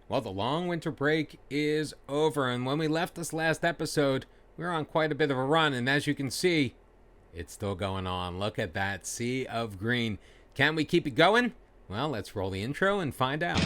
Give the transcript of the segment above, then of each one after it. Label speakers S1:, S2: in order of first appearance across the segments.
S1: Well, the long winter break is over, and when we left this last episode, we were on quite a bit of a run, and as you can see, it's still going on. Look at that sea of green. Can we keep it going? Well, let's roll the intro and find out.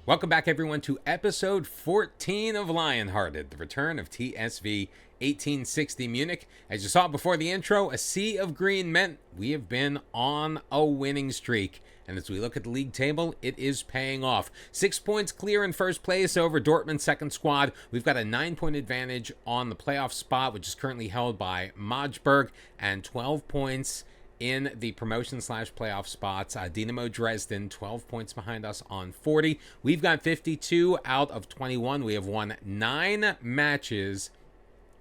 S1: Welcome back, everyone, to episode 14 of Lionhearted, the return of TSV 1860 Munich. As you saw before the intro, a sea of green meant we have been on a winning streak. And as we look at the league table, it is paying off. 6 points clear in first place over Dortmund's second squad. We've got a 9-point advantage on the playoff spot, which is currently held by Magdeburg, and 12 points in the promotion/playoff spots. Dynamo Dresden, 12 points behind us on 40. We've got 52 out of 21. We have won 9 matches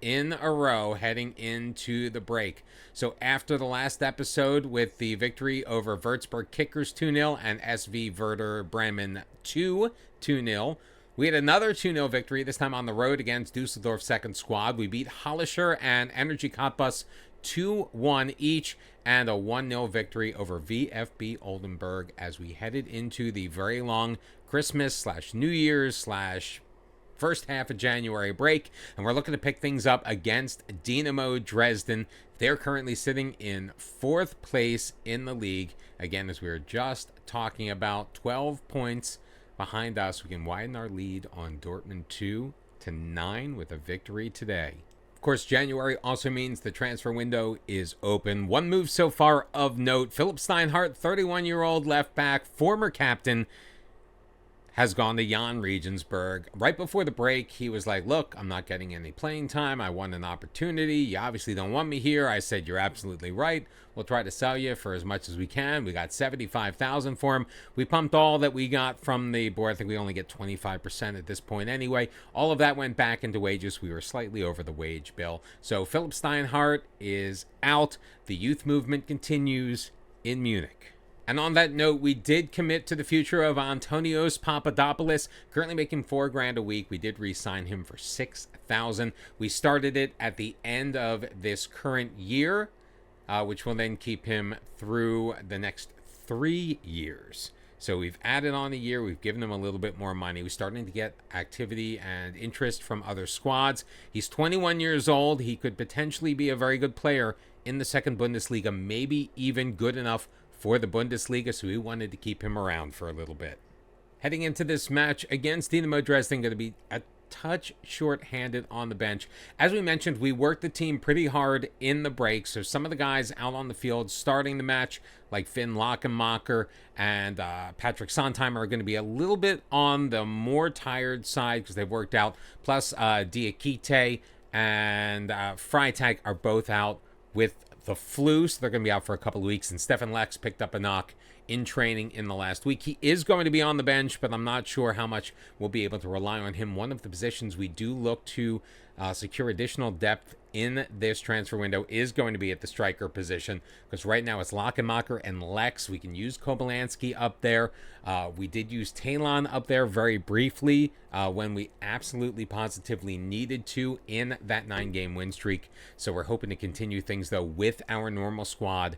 S1: in a row heading into the break. So after the last episode with the victory over Würzburg Kickers 2-0 and SV Werder Bremen 2-0, we had another 2-0 victory, this time on the road against Dusseldorf's second squad. We beat Hollischer and Energy Cottbus 2-1 each, and a 1-0 victory over VfB Oldenburg as we headed into the very long Christmas/New Year's/first half of January break, and we're looking to pick things up against Dynamo Dresden. They're currently sitting in 4th place in the league. Again, as we were just talking about, 12 points behind us. We can widen our lead on Dortmund 2-9 with a victory today. Of course, January also means the transfer window is open. One move so far of note: Philipp Steinhardt, 31-year-old left back, former captain, has gone to Jan Regensburg. Right before the break, he was like, look, I'm not getting any playing time. I want an opportunity. You obviously don't want me here. I said, you're absolutely right. We'll try to sell you for as much as we can. We got $75,000 for him. We pumped all that we got from the board. I think we only get 25% at this point anyway. All of that went back into wages. We were slightly over the wage bill. So Philipp Steinhardt is out. The youth movement continues in Munich. And on that note, we did commit to the future of Antonios Papadopoulos, currently making $4,000 a week. We did re-sign him for $6,000. We started it at the end of this current year, which will then keep him through the next 3 years. So we've added on a year. We've given him a little bit more money. We're starting to get activity and interest from other squads. He's 21 years old. He could potentially be a very good player in the second Bundesliga, maybe even good enough for the Bundesliga, so we wanted to keep him around for a little bit. Heading into this match against Dynamo Dresden, going to be a touch short-handed on the bench. As we mentioned, we worked the team pretty hard in the break, so some of the guys out on the field starting the match, like Finn Lachenmacher and Patrick Sontheimer, are going to be a little bit on the more tired side because they've worked out. Plus, Diakite and Freitag are both out with the flu, so they're going to be out for a couple of weeks. And Stefan Lex picked up a knock in training in the last week. He is going to be on the bench, but I'm not sure how much we'll be able to rely on him. One of the positions we do look to secure additional depth in this transfer window is going to be at the striker position, because right now it's Lachenmacher and Lex. We can use Kobylянski up there. We did use Talon up there very briefly when we absolutely positively needed to in that 9-game win streak. So we're hoping to continue things, though, with our normal squad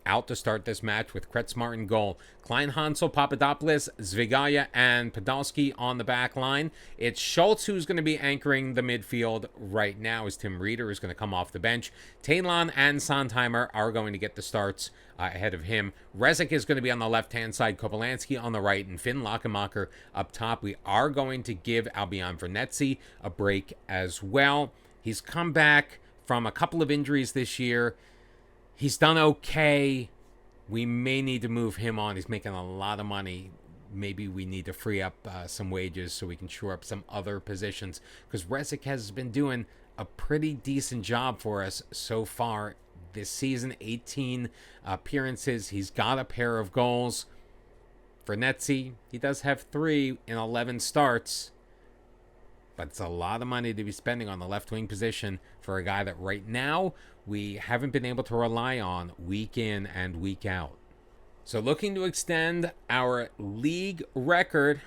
S1: out to start this match with Kretzmar in goal. Klein, Hansel, Papadopoulos, Zvigaya, and Podolski on the back line. It's Schultz who's going to be anchoring the midfield right now, as Tim Reeder is going to come off the bench. Talon and Sontheimer are going to get the starts ahead of him. Rezik is going to be on the left-hand side, Kobylянski on the right, and Finn Lachenmacher up top. We are going to give Albion Vernetzi a break as well. He's come back from a couple of injuries this year. He's done okay. We may need to move him on. He's making a lot of money. Maybe we need to free up some wages so we can shore up some other positions, because Rezik has been doing a pretty decent job for us so far this season. 18 appearances. He's got a pair of goals. Vernetzi, he does have 3 in 11 starts. But it's a lot of money to be spending on the left wing position for a guy that right now we haven't been able to rely on week in and week out. So looking to extend our league record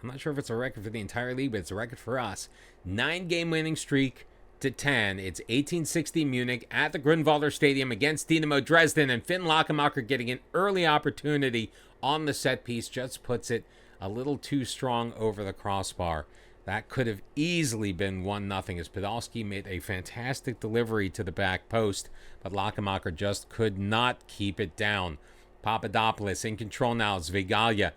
S1: I'm not sure if it's a record for the entire league, but it's a record for us. 9-game winning streak to 10. It's 1860 Munich at the Grünwalder Stadium against Dynamo Dresden, and Finn Lackemacher getting an early opportunity on the set piece just puts it a little too strong over the crossbar. That could have easily been 1-0 as Podolski made a fantastic delivery to the back post, but Lackemacher just could not keep it down. Papadopoulos in control now. Zvegalia.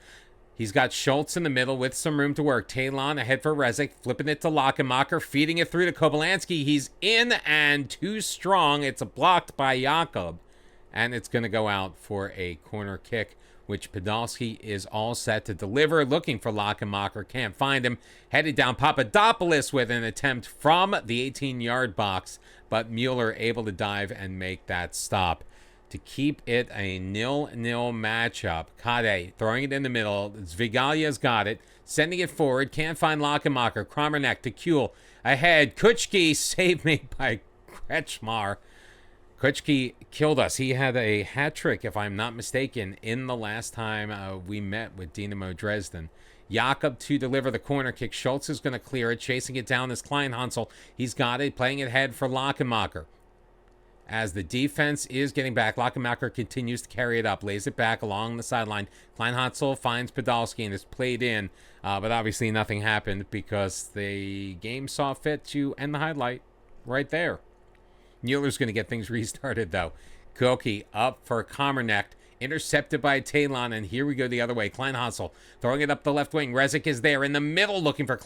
S1: He's got Schultz in the middle with some room to work. Talon ahead for Rezic, flipping it to Lackemacher, feeding it through to Kobylanski. He's in and too strong. It's blocked by Jakob, and it's going to go out for a corner kick, which Podolski is all set to deliver. Looking for Lackemacher, can't find him. Headed down Papadopoulos with an attempt from the 18-yard box, but Mueller able to dive and make that stop to keep it a 0-0 matchup. Kade throwing it in the middle. Zvigalia's got it. Sending it forward. Can't find Lackemacher. Kramerneck to Kuhl. Ahead. Kuchki saved me by Kretschmar. Kuchki killed us. He had a hat trick, if I'm not mistaken, in the last time we met with Dynamo Dresden. Jakob to deliver the corner kick. Schultz is going to clear it. Chasing it down is Kleinhansel. He's got it. Playing it ahead for Lackemacher. As the defense is getting back, Lackemacher continues to carry it up, lays it back along the sideline. Kleinhansel finds Podolski and is played in, but obviously nothing happened because the game saw fit to end the highlight right there. Mueller's going to get things restarted, though. Koki up for Kamernecht, intercepted by Talon, and here we go the other way. Kleinhansel throwing it up the left wing. Rezic is there in the middle looking for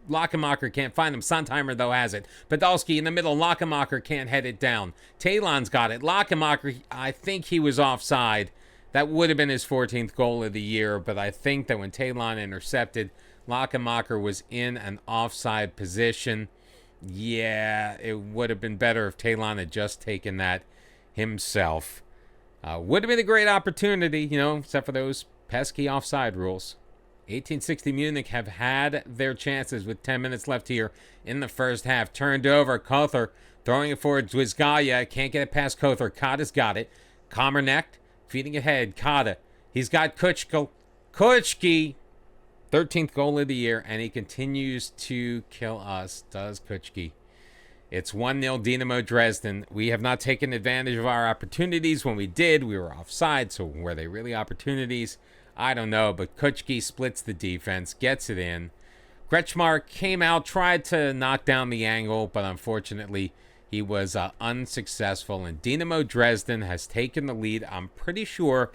S1: Lackemacher, can't find him. Sontheimer, though, has it. Podolski in the middle. Lackemacher can't head it down. Talon's got it. Lackemacher, I think he was offside. That would have been his 14th goal of the year, but I think that when Talon intercepted, Lackemacher was in an offside position. Yeah, it would have been better if Talon had just taken that himself. Would have been a great opportunity, except for those pesky offside rules. 1860 Munich have had their chances with 10 minutes left here in the first half. Turned over. Kother throwing it forward. Zwizgalia can't get it past Kother. Kada's got it. Kamernecht feeding ahead. Kada. He's got Kuchki. 13th goal of the year, and he continues to kill us, does Kuchki. It's 1-0 Dynamo Dresden. We have not taken advantage of our opportunities. When we did, we were offside, so were they really opportunities? I don't know, but Kuchki splits the defense, gets it in. Kretschmar came out, tried to knock down the angle, but unfortunately he was unsuccessful. And Dynamo Dresden has taken the lead. I'm pretty sure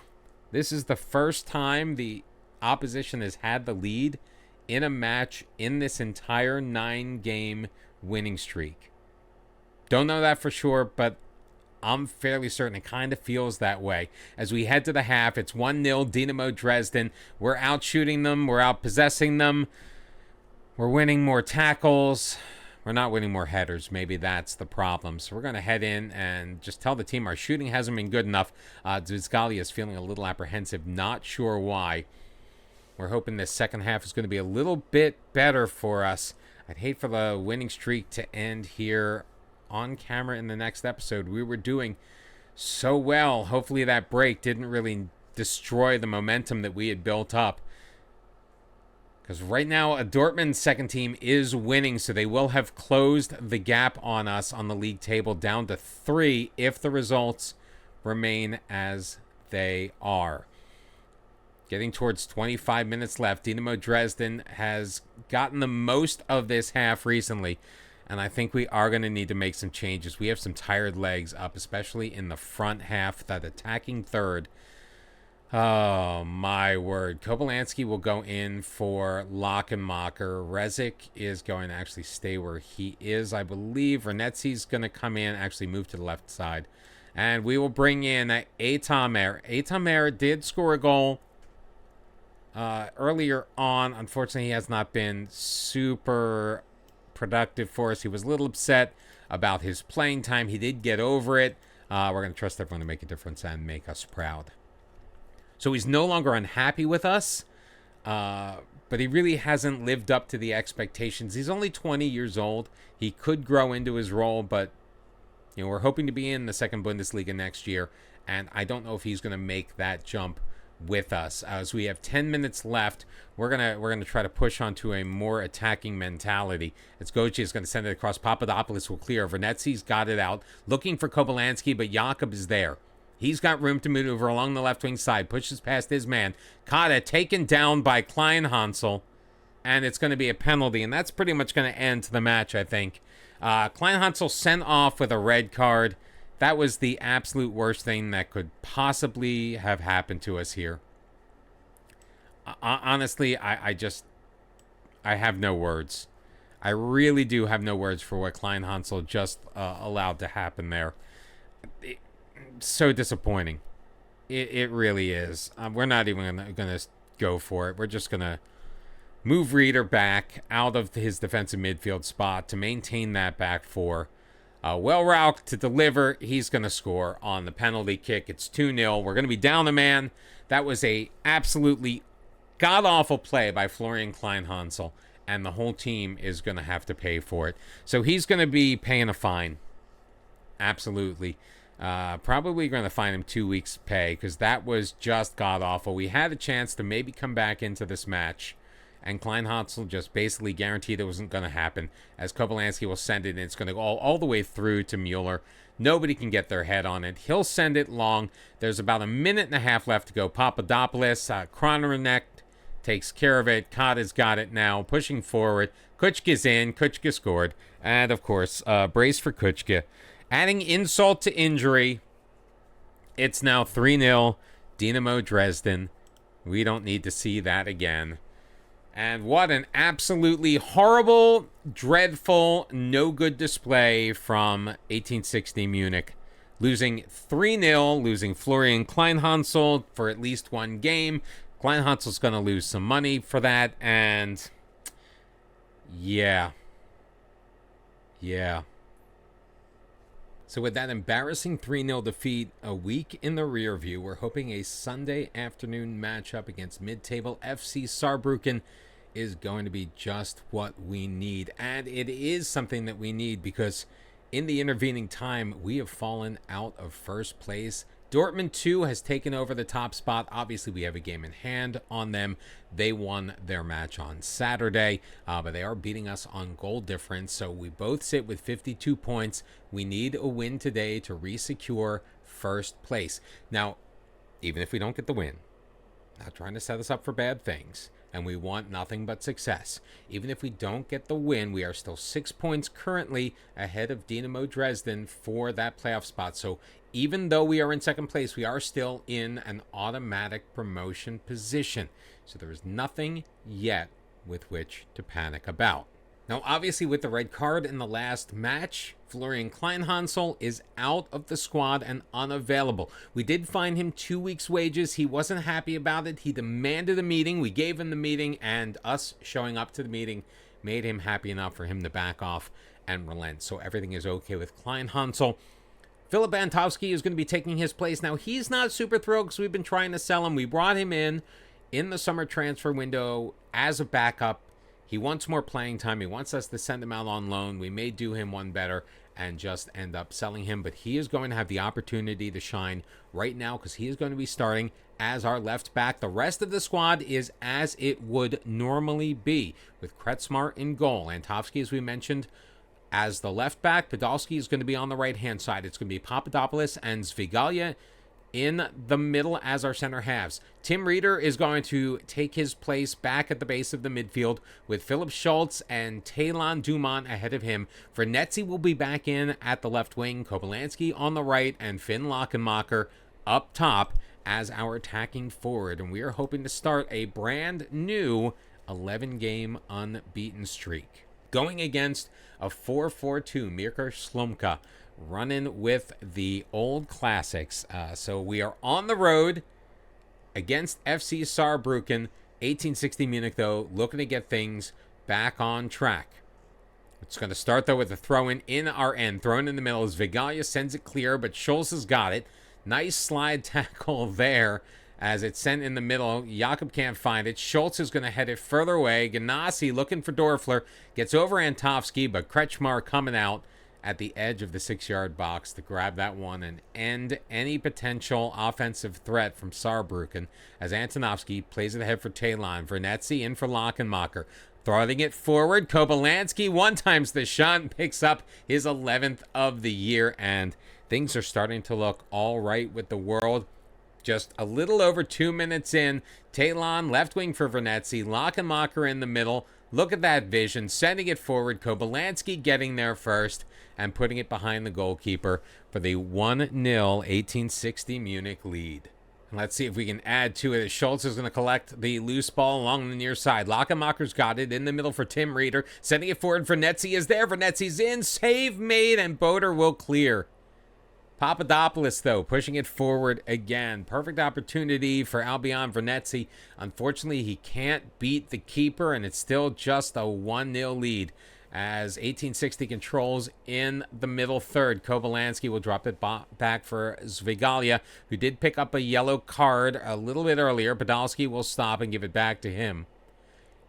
S1: this is the first time the opposition has had the lead in a match in this entire 9-game winning streak. Don't know that for sure, but I'm fairly certain it kind of feels that way. As we head to the half, it's 1-0 Dynamo Dresden. We're out shooting them. We're out possessing them. We're winning more tackles. We're not winning more headers. Maybe that's the problem. So we're going to head in and just tell the team our shooting hasn't been good enough. Zvizgalia is feeling a little apprehensive. Not sure why. We're hoping this second half is going to be a little bit better for us. I'd hate for the winning streak to end here on camera in the next episode. We were doing so well. Hopefully that break didn't really destroy the momentum that we had built up. Because right now, a Dortmund second team is winning, so they will have closed the gap on us on the league table down to 3 if the results remain as they are. Getting towards 25 minutes left. Dynamo Dresden has gotten the most of this half recently, and I think we are going to need to make some changes. We have some tired legs up, especially in the front half, that attacking third. Oh, my word. Kobylanski will go in for Lackemacher. Rezic is going to actually stay where he is, I believe. Renetsi's going to come in, actually move to the left side. And we will bring in Etamer. Etamer did score a goal earlier on. Unfortunately, he has not been super productive for us. He was a little upset about his playing time. He did get over it. We're going to trust everyone to make a difference and make us proud. So he's no longer unhappy with us, but he really hasn't lived up to the expectations. He's only 20 years old. He could grow into his role, but we're hoping to be in the second Bundesliga next year, and I don't know if he's going to make that jump with us. As we have 10 minutes left, we're gonna try to push onto a more attacking mentality. As Gochi is gonna send it across. Papadopoulos will clear. Vernetzi's got it out, looking for Kobylanski, but Jakob is there. He's got room to maneuver along the left wing side. Pushes past his man. Kata taken down by Kleinhansel. And it's going to be a penalty. And that's pretty much going to end the match, I think. Kleinhansel sent off with a red card. That was the absolute worst thing that could possibly have happened to us here. Honestly, I have no words. I really do have no words for what Kleinhansel just allowed to happen there. So disappointing. It really is. We're not even going to go for it. We're just going to move Reeder back out of his defensive midfield spot to maintain that back four. Well-Rauch to deliver. He's going to score on the penalty kick. It's 2-0. We're going to be down a man. That was a absolutely god-awful play by Florian Kleinhansel, and the whole team is going to have to pay for it. So he's going to be paying a fine. Absolutely. Probably going to fine him 2 weeks' pay, because that was just god-awful. We had a chance to maybe come back into this match, and Kleinhansel just basically guaranteed it wasn't going to happen, as Kobylanski will send it, and it's going to go all the way through to Mueller. Nobody can get their head on it. He'll send it long. There's about a minute and a half left to go. Papadopoulos, Kronenek takes care of it. Kata's got it now, pushing forward. Kuchka's in. Kuchka scored. And, of course, brace for Kuchka. Adding insult to injury, it's now 3-0, Dynamo Dresden. We don't need to see that again. And what an absolutely horrible, dreadful, no-good display from 1860 Munich. Losing 3-0, losing Florian Kleinhansel for at least one game. Kleinhansel's going to lose some money for that, and yeah. So with that embarrassing 3-0 defeat a week in the rear view, we're hoping a Sunday afternoon matchup against mid-table FC Saarbrücken is going to be just what we need. And it is something that we need, because in the intervening time, we have fallen out of first place. Dortmund 2 has taken over the top spot. Obviously, we have a game in hand on them. They won their match on Saturday, but they are beating us on goal difference. So we both sit with 52 points. We need a win today to re-secure first place. Now, even if we don't get the win, not trying to set us up for bad things, and we want nothing but success. Even if we don't get the win, we are still 6 points currently ahead of Dynamo Dresden for that playoff spot. So even though we are in second place, we are still in an automatic promotion position. So there is nothing yet with which to panic about. Now, obviously, with the red card in the last match, Florian Kleinhansel is out of the squad and unavailable. We did fine him 2 weeks' wages. He wasn't happy about it. He demanded a meeting. We gave him the meeting, and us showing up to the meeting made him happy enough for him to back off and relent. So everything is okay with Kleinhansel. Philip Antowski is going to be taking his place. Now, he's not super thrilled because we've been trying to sell him. We brought him in the summer transfer window as a backup. He wants more playing time. He wants us to send him out on loan. We may do him one better and just end up selling him. But he is going to have the opportunity to shine right now, because he is going to be starting as our left back. The rest of the squad is as it would normally be, with Kretzmar in goal. Antowski, as we mentioned, as the left back. Podolski is going to be on the right-hand side. It's going to be Papadopoulos and Zvigalia in the middle as our center halves. Tim Reeder is going to take his place back at the base of the midfield, with Philip Schultz and Talon Dumont ahead of him. Vernetzi will be back in at the left wing, Kobylanski on the right, and Finn Lockenmacher up top as our attacking forward. And we are hoping to start a brand new 11-game unbeaten streak, going against a 4-4-2 Mirko Slomka, running with the old classics. So we are on the road against FC Saarbrücken. 1860 Munich, though, looking to get things back on track. It's going to start, though, with a throw-in in our end. Thrown in the middle as Vigalia sends it clear, but Schultz has got it. Nice slide tackle there as it's sent in the middle. Jakob can't find it. Schultz is going to head it further away. Ganassi looking for Dorfler. Gets over Antowski, but Kretschmar coming out at the edge of the 6-yard box to grab that one and end any potential offensive threat from Saarbrücken as Antonovsky plays it ahead for Talon. Vernetzi in for Lochenmacher. Throwing it forward, Kobylanski one-times the shot and picks up his 11th of the year, and things are starting to look all right with the world. Just a little over 2 minutes in, Talon left wing for Vernetzi, Lochenmacher in the middle. Look at that vision, sending it forward, Kobylanski getting there first and putting it behind the goalkeeper for the 1-0 1860 Munich lead. Let's see if we can add to it. Schultz is going to collect the loose ball along the near side. Lochenmacher's got it in the middle for Tim Reeder. Sending it forward. Vernetzi is there. Vernetzi's in. Save made, and Boder will clear. Papadopoulos, though, pushing it forward again. Perfect opportunity for Albion Vernetzi. Unfortunately, he can't beat the keeper, and it's still just a 1-0 lead. As 1860 controls in the middle third, Kobylanski will drop it back for Zvigalia, who did pick up a yellow card a little bit earlier. Podolski will stop and give it back to him.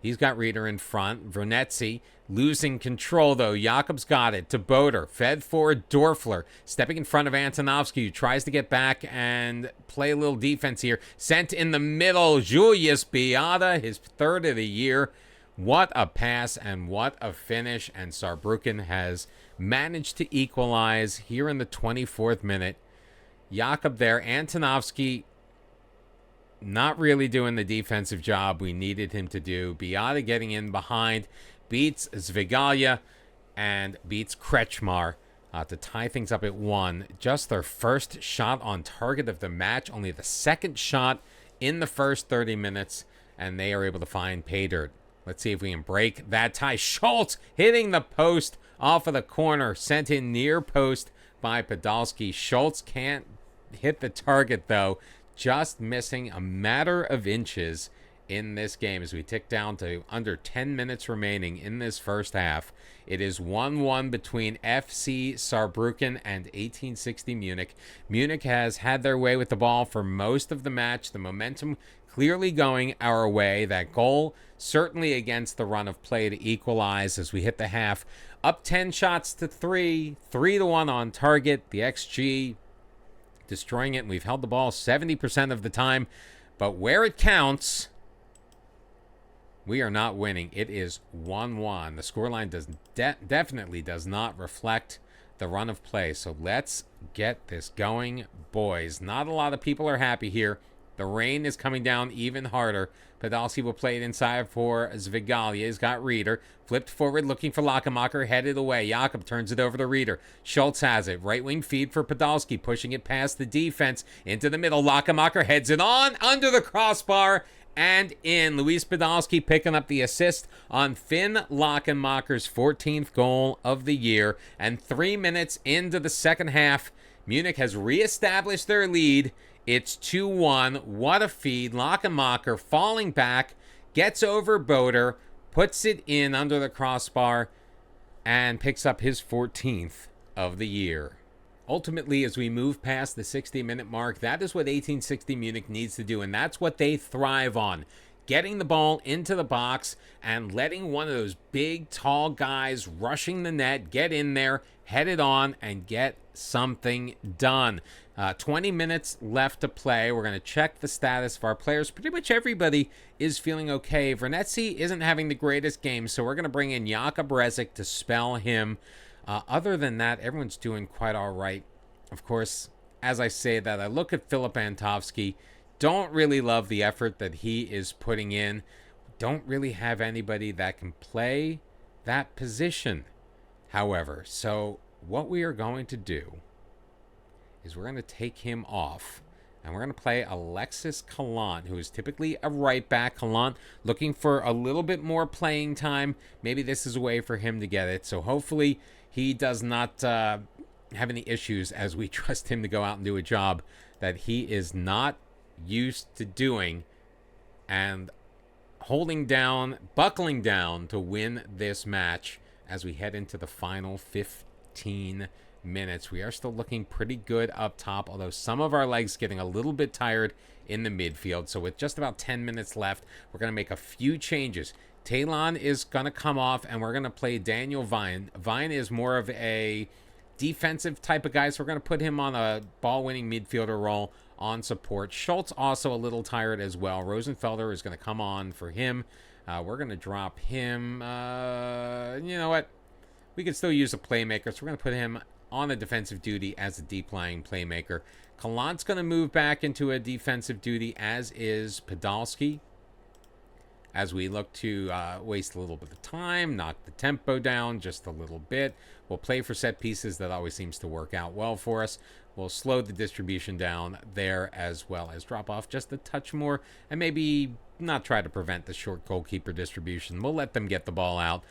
S1: He's got Reeder in front. Vernetzi losing control, though. Jakob's got it to Boder. Fed forward, Dorfler. Stepping in front of Antonovsky, who tries to get back and play a little defense here. Sent in the middle, Julius Biada, his 3rd of the year. What a pass and what a finish, and Saarbrücken has managed to equalize here in the 24th minute. Jakob there, Antonovsky not really doing the defensive job we needed him to do. Biada getting in behind, beats Zvigalia and beats Kretschmar to tie things up at 1. Just their first shot on target of the match, only the 2nd shot in the first 30 minutes, and they are able to find pay dirt. Let's see if we can break that tie. Schultz hitting the post off of the corner. Sent in near post by Podolski. Schultz can't hit the target, though. Just missing a matter of inches in this game as we tick down to under 10 minutes remaining in this first half. It is 1-1 between FC Saarbrücken and 1860 Munich. Munich has had their way with the ball for most of the match. The momentum clearly going our way. That goal certainly against the run of play to equalize as we hit the half. Up 10 shots to 3, 3-1 on target. The XG destroying it, and we've held the ball 70% of the time. But where it counts, we are not winning. It is 1-1. The scoreline definitely does not reflect the run of play. So let's get this going, boys. Not a lot of people are happy here. The rain is coming down even harder. Podolski will play it inside for Zvigalia. He's got Reeder. Flipped forward, looking for Lochenmacher. Headed away. Jakob turns it over to Reeder. Schultz has it. Right wing feed for Podolski. Pushing it past the defense. Into the middle. Lochenmacher heads it on. Under the crossbar. And in. Luis Podolski picking up the assist on Finn Lochenmacher's 14th goal of the year. And 3 minutes into the second half, Munich has reestablished their lead. It's 2-1. What a feed. Lochenmacher falling back, gets over Boder, puts it in under the crossbar, and picks up his 14th of the year. Ultimately, as we move past the 60-minute mark, that is what 1860 Munich needs to do, and that's what they thrive on. Getting the ball into the box and letting one of those big, tall guys rushing the net get in there, head it on, and get something done. 20 minutes left to play. We're going to check the status of our players. Pretty much everybody is feeling okay. Vernetzi isn't having the greatest game, so we're going to bring in Jakub Rezik to spell him. Other than that, everyone's doing quite all right. Of course, as I say that, I look at Filip Antovski. Don't really love the effort that he is putting in. Don't really have anybody that can play that position, however. So what we are going to do is we're going to take him off, and we're going to play Alexis Kalant, who is typically a right back. Kalant looking for a little bit more playing time. Maybe this is a way for him to get it. So hopefully he does not have any issues as we trust him to go out and do a job that he is not used to doing and holding down, buckling down to win this match as we head into the final 15 minutes. We are still looking pretty good up top, although some of our legs getting a little bit tired in the midfield. So with just about 10 minutes left, we're going to make a few changes. Talon is going to come off, and we're going to play Daniel Vine. Vine is more of a defensive type of guy, so we're going to put him on a ball-winning midfielder role on support. Schultz also a little tired as well. Rosenfelder is going to come on for him. We're going to drop him. You know what? We could still use a playmaker, so we're going to put him on a defensive duty as a deep-lying playmaker. Kallant's going to move back into a defensive duty, as is Podolski, as we look to waste a little bit of time, knock the tempo down just a little bit. We'll play for set pieces. That always seems to work out well for us. We'll slow the distribution down there, as well as drop off just a touch more, and maybe not try to prevent the short goalkeeper distribution. We'll let them get the ball out.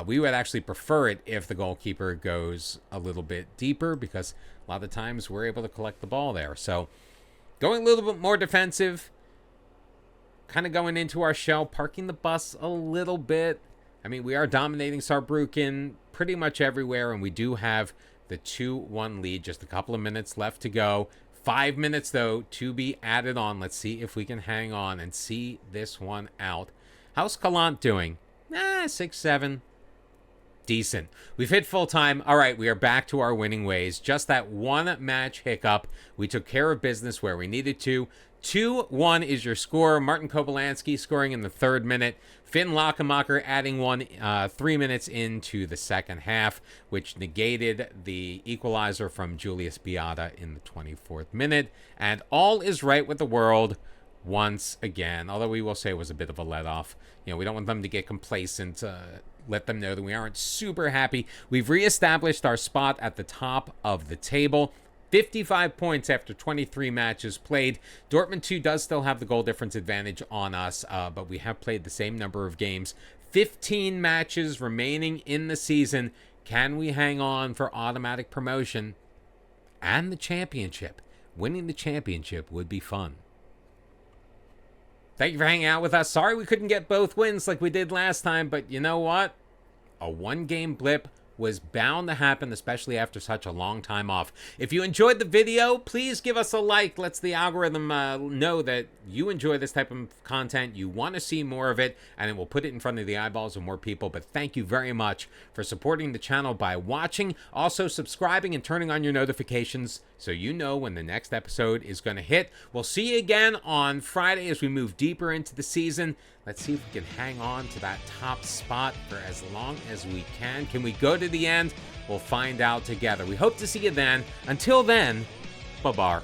S1: We would actually prefer it if the goalkeeper goes a little bit deeper, because a lot of times we're able to collect the ball there. So going a little bit more defensive, kind of going into our shell, parking the bus a little bit. I mean, we are dominating Saarbrücken pretty much everywhere, and we do have the 2-1 lead. Just a couple of minutes left to go. 5 minutes, though, to be added on. Let's see if we can hang on and see this one out. How's Kallant doing? 6-7. Decent. We've hit full time. All right, we are back to our winning ways. Just that one match hiccup. We took care of business where we needed to. 2-1 is your score. Martin Kobolansky scoring in the 3rd minute. Finn Lachemacher adding one 3 minutes into the second half, which negated the equalizer from Julius Biada in the 24th minute. And all is right with the world once again, although we will say it was a bit of a let-off. You know, we don't want them to get complacent, let them know that we aren't super happy. We've reestablished our spot at the top of the table. 55 points after 23 matches played. Dortmund 2 does still have the goal difference advantage on us, but we have played the same number of games. 15 matches remaining in the season. Can we hang on for automatic promotion and the championship? Winning the championship would be fun. Thank you for hanging out with us. Sorry we couldn't get both wins like we did last time, but you know what? A one-game blip was bound to happen, especially after such a long time off. If you enjoyed the video, please give us a like. Lets the algorithm know that you enjoy this type of content, you want to see more of it, and it will put it in front of the eyeballs of more people. But thank you very much for supporting the channel by watching, also subscribing and turning on your notifications so you know when the next episode is going to hit. We'll see you again on Friday as we move deeper into the season. Let's see if we can hang on to that top spot for as long as we can. Can we go to the end? We'll find out together. We hope to see you then. Until then, bye-bye.